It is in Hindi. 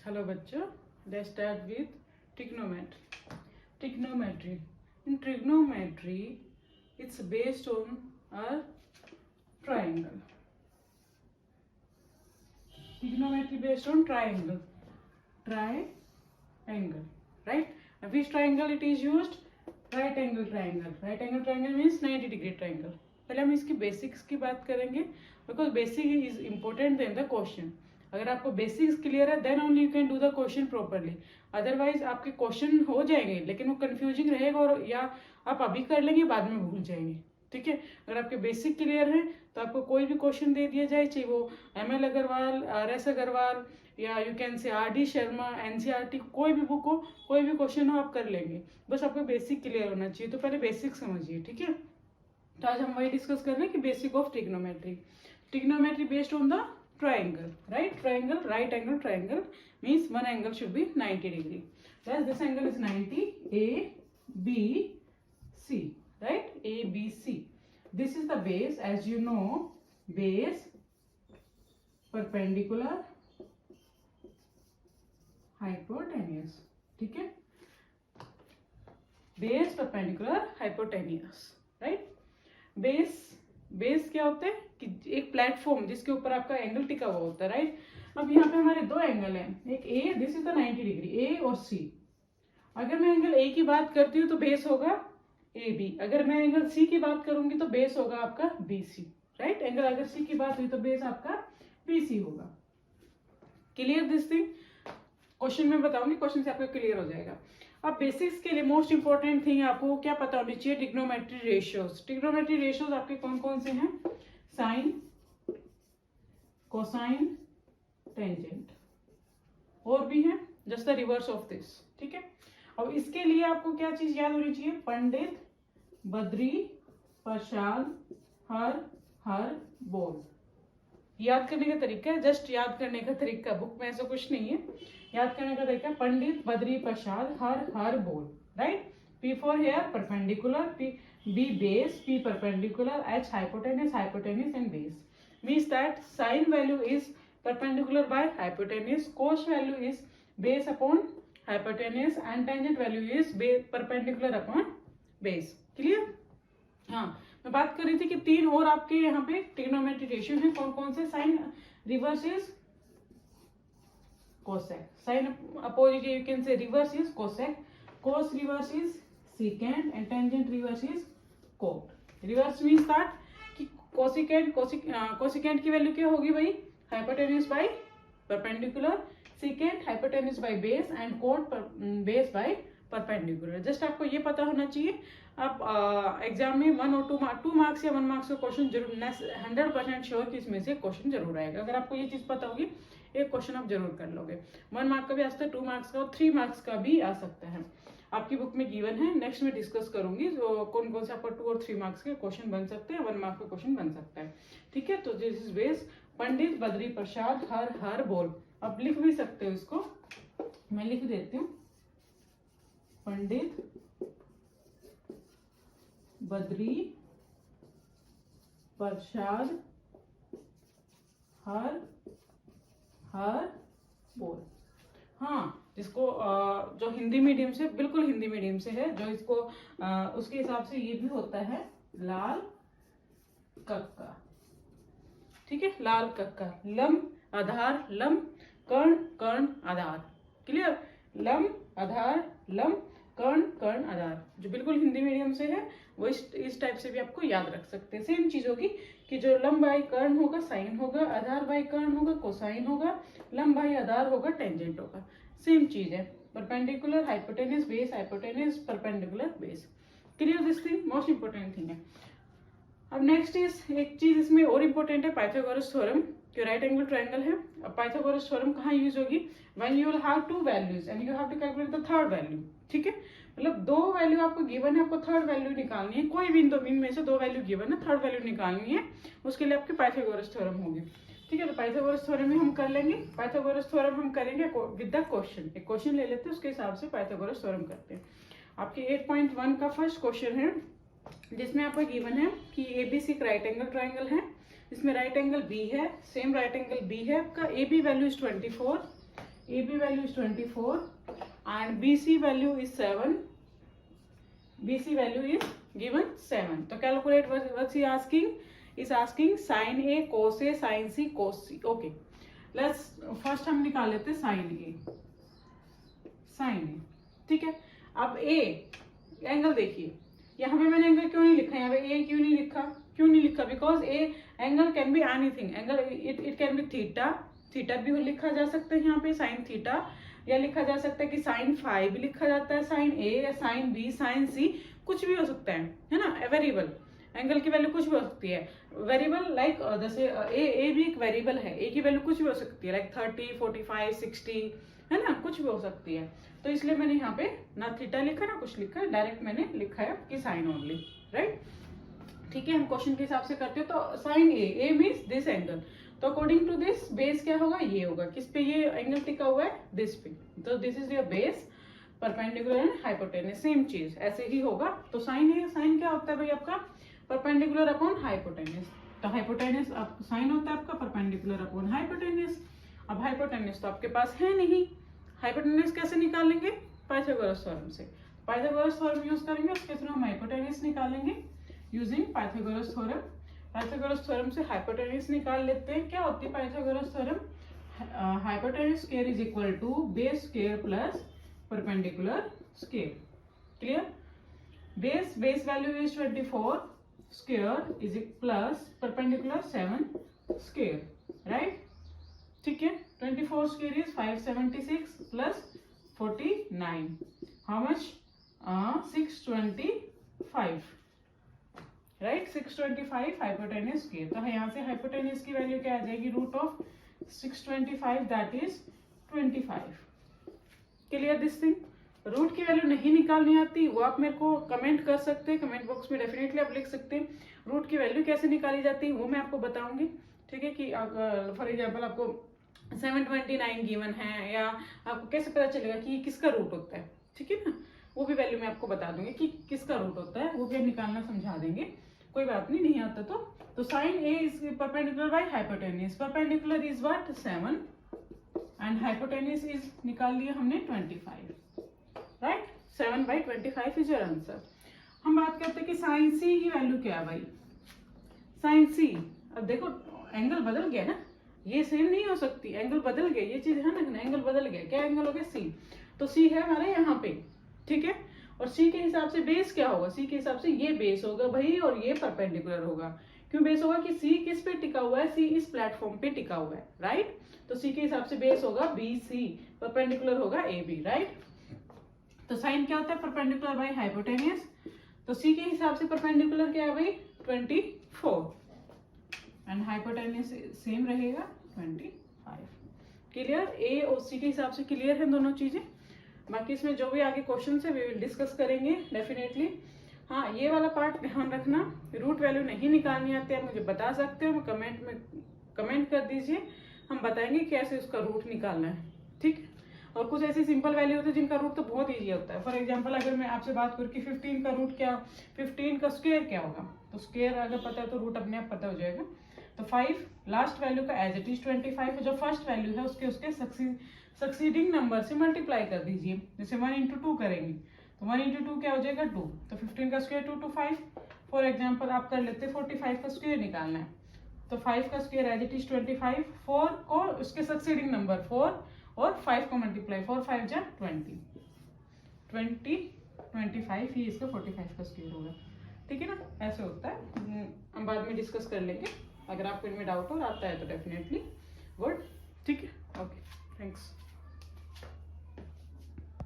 Hello bachcho, let's start with trigonometry. Trigonometry. In trigonometry, it's based on a triangle. Trigonometry based on triangle. Triangle, right? Now which triangle it is used? Right angle triangle. Right angle triangle means 90 degree triangle. पहले हम इसकी बेसिक्स की बात करेंगे because basic is important then the question. अगर आपको बेसिक्स क्लियर है then only you can do the question properly. Otherwise आपके क्वेश्चन हो जाएंगे लेकिन वो कंफ्यूजिंग रहेगा और या आप अभी कर लेंगे बाद में भूल जाएंगे. ठीक है, अगर आपके बेसिक क्लियर है तो आपको कोई भी क्वेश्चन दे दिया जाए, चाहे वो ML अग्रवाल, RS अग्रवाल या यू कैन से RD शर्मा, NCERT, कोई भी बुक हो, कोई भी क्वेश्चन हो आप कर लेंगे. बस आपको बेसिक क्लियर होना चाहिए. तो पहले बेसिक समझिए. ठीक है, तो आज हम वही डिस्कस कर रहे हैं कि basic of trigonometry. Trigonometry based on the triangle, right? Triangle, right angle triangle means one angle should be 90 degree. Thus this angle is 90, ABC, right? ABC. This is the base, as you know, base, perpendicular, hypotenuse. ठीक है, base, perpendicular, hypotenuse, right? Base क्या होता है कि एक प्लेटफॉर्म जिसके ऊपर आपका एंगल टिका हुआ होता है, राइट? अब यहाँ पे हमारे दो एंगल हैं, एक ए, दिस इज द 90 डिग्री, ए और सी. अगर मैं एंगल ए की बात करती हूँ तो बेस होगा ए बी. अगर मैं एंगल सी की बात करूंगी तो बेस होगा आपका बी सी, राइट? एंगल अगर सी की बात हुई तो बेस आपका बी सी होगा. Clear this thing? क्वेश्चन में बताऊंगी, क्वेश्चन से आपको क्लियर हो जाएगा. अब बेसिक्स के लिए मोस्ट इंपॉर्टेंट थिंग आपको क्या पता होनी चाहिए? Trigonometry ratios. ट्रिग्नोमेट्री रेशियोज आपके कौन कौन से हैं? साइन, कोसाइन, टेंजेंट, और भी हैं just the reverse of this. ठीक है, अब इसके लिए आपको क्या चीज याद होनी चाहिए? पंडित, बद्री, प्रसाद, हर, बोल. याद करने का तरीका है, जस्ट याद करने का तरीका, बुक में ऐसा कुछ नहीं है. याद करने का तरीका पंडित, बद्री, प्रसाद, हर, बोल, right? P for here perpendicular, B base, P perpendicular, H hypotenuse and base. Means that sine value is perpendicular by hypotenuse, cos value is base upon hypotenuse and tangent value is perpendicular upon base. Clear? हाँ, मैं बात कर रही थी कि तीन और आपके यहाँ पे ट्रिग्नोमेट्री रेशियो है. कौन कौन से? Sine reverse is cosec, sine opposite you can say reverse is cosec, cos reverse is secant and tangent reverse is cot. Reverse means that कि cosecant की वैल्यू क्या होगी भाई? hypotenuse by perpendicular, secant hypotenuse by base and cot base by perpendicular. Just आपको ये पता होना चाहिए. आप एग्जाम में 1 और 2 मार्क्स या 1 मार्क्स का क्वेश्चन जरूर 100% श्योर कि इसमें से क्वेश्चन जरूर आएगा. अगर आपको ये चीज पता होगी एक क्वेश्चन आप जरूर कर लोगे. 1 मार्क का भी आ सकता है, 2 मार्क्स का और 3 मार्क्स का भी आ सकता है. आपकी बुक में गिवन है, नेक्स्ट में डिस्कस करूंगी तो कौन कौन से आपका 2 और 3 मार्क्स के क्वेश्चन बन सकते हैं, 1 मार्क का क्वेश्चन बन सकता है. ठीक है, तो दिस इज बेस. पंडित, बद्री, प्रसाद, हर, बोल. अब लिख भी सकते हो इसको, मैं लिख देती हूँ. पंडित, बद्री, प्रसाद, हर, बोल. हाँ, जिसको जो हिंदी मीडियम से, बिल्कुल हिंदी मीडियम से है, जो इसको उसके हिसाब से ये भी होता है लाल कक्का. ठीक है, लाल कक्का. लम, आधार, लम, कर्ण, आधार. क्लियर? लम, आधार, लम, कर्ण, आधार. जो बिल्कुल हिंदी मीडियम से है वो इस टाइप से भी आपको याद रख सकते हैं. सेम चीज होगी कि जो लंब बाई कर्ण होगा साइन होगा, आधार बाई कर्ण होगा कोसाइन होगा, लंब बाई आधार होगा टेंजेंट होगा. सेम चीज है. Perpendicular, hypotenuse, base, hypotenuse, perpendicular, base. Clear this thing? Most important thing है. अब नेक्स्ट इज एक चीज इसमें और इम्पोर्टेंट है, पाइथागोरस थ्योरम. जो राइट एंगल ट्रायंगल है, अब पाइथागोरस थ्योरम कहाँ यूज होगी? When you will have 2 values and you have to calculate the third value. ठीक है, मतलब 2 वैल्यू आपको गिवन है, आपको थर्ड वैल्यू निकालनी है. कोई भी इनमें से 2 वैल्यू गिवन है, थर्ड वैल्यू निकालनी है. उसके लिए आपकी पाइथागोरस थ्योरम होगी. ठीक है, तो पाइथागोरस थ्योरम में हम कर लेंगे. पाइथागोरस थ्योरम हम करेंगे विद द क्वेश्चन. एक क्वेश्चन ले लेते हैं, उसके हिसाब से पाइथागोरस थ्योरम करते हैं. आपके 8.1 का फर्स्ट क्वेश्चन है जिसमें आपको गिवन है कि ABC एक राइट एंगल ट्रायंगल है. इसमें राइट एंगल B है, सेम राइट एंगल B है आपका. AB value is 24, AB value is 24 and BC value is 7. BC value is given 7. So calculate what's he asking? Is asking sin A cos A sin C cos C. Okay, let's first हम निकाल लेते हैं sin A. sin A, ठीक है. अब A एंगल देखिए, यहाँ पे मैंने एंगल क्यों नहीं लिखा, यहाँ पे A क्यों नहीं लिखा? Because A angle can be anything. Angle it can be theta भी लिखा जा सकता है यहाँ पे साइन थीटा, या लिखा जा सकता है कि साइन फाई भी लिखा जाता है, साइन A या साइन B साइन C कुछ भी हो सकता है ना. वेरिएबल एंगल की वैल्यू कुछ भी हो सकती है. वेरिएबल लाइक जैसे ए भी एक वेरिएबल है, ए की वैल्यू कुछ भी हो सकती है, लाइक 30 45 60 है ना, कुछ भी हो सकती है. तो इसलिए मैंने यहाँ पे ना थीटा लिखा ना कुछ लिखा, डायरेक्ट मैंने लिखा है कि साइन ओनली. राइट, ठीक है. हम क्वेश्चन के हिसाब से करते हैं. तो sine A means this angle. तो अकॉर्डिंग टू दिस बेस क्या होगा, ये होगा. किस पे ये एंगल टिका हुआ है, दिस पे. तो this is your base, perpendicular and hypotenuse, same चीज ऐसे ही होगा. तो साइन क्या होता है भाई आपका, परपेंडिकुलर अपॉन हाइपोटेनस. तो हाइपोटेनस साइन होता है आपका परपेंडिकुलर अपॉन हाइपोटेनस. अब हाइपोटेनस तो आपके पास है नहीं, हाइपोटेनस कैसे निकालेंगे, पाइथागोरस थ्योरम से. पाइथागोरस थ्योरम यूज करेंगे, उसके थ्रू हम हाइपोटेनस निकालेंगे using Pythagoras theorem. Pythagoras theorem से हाइपोटेनस निकाल लेते हैं. क्या होती है Pythagoras theorem, hypotenuse square is equal to base square plus perpendicular square. Clear. Base value is 24 square is plus perpendicular 7 square. Right, ठीक है. 24 square is 576 plus 49. How much, 625. Right, 625 hypotenuse square. तो यहाँ से हाइपोटेनस की वैल्यू क्या आ जाएगी, root of 625 that is 25. Clear this thing. Root की वैल्यू नहीं निकालनी आती वो आप मेरे को कमेंट कर सकते हैं, कमेंट बॉक्स में डेफिनेटली आप लिख सकते हैं. रूट की वैल्यू कैसे निकाली जाती है वो मैं आपको बताऊंगी. ठीक है, कि फॉर एग्जांपल आपको 729 गिवन है, या आपको कैसे पता चलेगा कि ये किसका रूट होता है. ठीक है ना, वो भी वैल्यू मैं आपको बता दूंगी कि किसका रूट होता है, वो भी हम निकालना समझा देंगे. कोई बात नहीं आता तो sine A is perpendicular by hypotenuse. Perpendicular is what, 7 and hypotenuse is निकाल लिया हमने 25. Right, 7/25 is your answer. हम बात करते हैं कि साइन सी की वैल्यू क्या है भाई. साइन सी, अब देखो एंगल बदल गया ना, ये सेम नहीं हो सकती, एंगल बदल गया, ये चीज है ना, एंगल बदल गया. क्या एंगल हो गया, सी. तो सी है हमारे यहाँ पे, ठीक है. और सी के हिसाब से बेस क्या होगा, सी के हिसाब से ये बेस होगा भाई, और ये परपेंडिकुलर होगा. क्यों बेस होगा कि सी किस पे टिका हुआ है, सी इस प्लेटफॉर्म पे टिका हुआ है. राइट, तो सी के हिसाब से बेस होगा बी सी, परपेंडिकुलर होगा ए बी. राइट, तो साइन क्या होता है, परपेंडिकुलर बाय हाइपोटेनस. तो सी के हिसाब से परपेंडिकुलर क्या है भाई, 24 एंड हाइपोटेनस सेम रहेगा 25. क्लियर. ए और सी के हिसाब से क्लियर है दोनों चीजें. बाकी इसमें जो भी आगे क्वेश्चन है वी विल डिस्कस करेंगे डेफिनेटली. हाँ, ये वाला पार्ट ध्यान रखना, रूट वैल्यू नहीं निकालनी आती है मुझे बता सकते हो, कमेंट में कमेंट कर दीजिए, हम बताएंगे कैसे उसका रूट निकालना है. ठीक. और कुछ ऐसी सिंपल वैल्यू होती है जिनका रूट तो बहुत इजी होता है. फॉर एग्जांपल अगर मैं आपसे बात करूँ कि 15 का रूट क्या, 15 का स्क्वायर क्या होगा, तो स्क्वायर अगर पता है तो रूट अपने आप पता हो जाएगा. तो 5 लास्ट वैल्यू का एज इट इज 25, जो फर्स्ट वैल्यू है उसके सक्सीडिंग नंबर से मल्टीप्लाई कर दीजिए. जैसे 1 into 2 करेंगे तो 1 into 2 क्या हो जाएगा, 2. तो 15 का स्क्वायर 2 to 5. फॉर एग्जाम्पल आप कर लेते 45 का स्क्वायर निकालना है, तो 5 का स्क्वायर एज इट इज 25, 4 को उसके सक्सीडिंग नंबर 4 और 5 को मल्टीप्लाई, 4 5 जा 20, 25 ही इसका 45 का स्क्वायर होगा. ठीक है ना, ऐसे होता है. हम बाद में डिस्कस कर लेंगे. अगर आपको इनमें डाउट हो आता है तो डेफिनेटली गुड. ठीक है, ओके, थैंक्स.